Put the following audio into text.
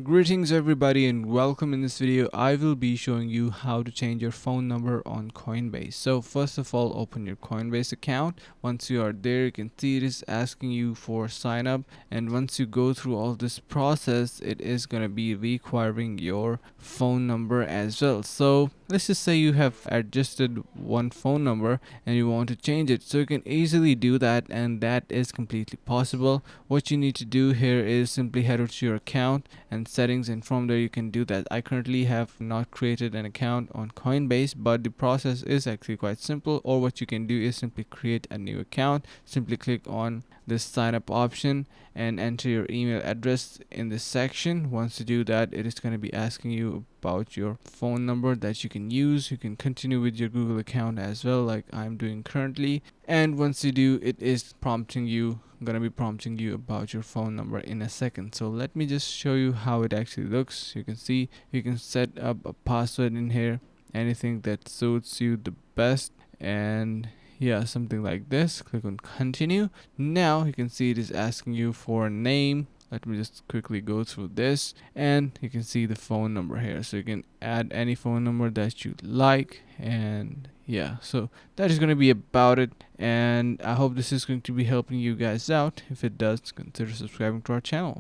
Greetings everybody and welcome. In this video I will be showing you how to change your phone number on Coinbase. So first of all, open your Coinbase account. Once you are there, you can see it is asking you for sign up, and once you go through all this process, it is going to be requiring your phone number as well. So let's just say you have adjusted one phone number and you want to change it, so you can easily do that, and that is completely possible. What you need to do here is simply head over to your account and settings, and from there you can do that. I currently have not created an account on Coinbase, but the process is actually quite simple. Or what you can do is simply create a new account. Simply click on this sign up option and enter your email address in this section. Once you do that, it is going to be asking you about your phone number that you can use. You can continue with your Google account as well, like I'm doing currently. And once you do, it is gonna be prompting you about your phone number in a second. So let me just show you how it actually looks. You can see you can set up a password in here, anything that suits you the best, and yeah, something like this. Click on continue. Now you can see it is asking you for a name. Let me just quickly go through this, and you can see the phone number here, so you can add any phone number that you like. And yeah, so that is going to be about it, and I hope this is going to be helping you guys out. If it does, consider subscribing to our channel.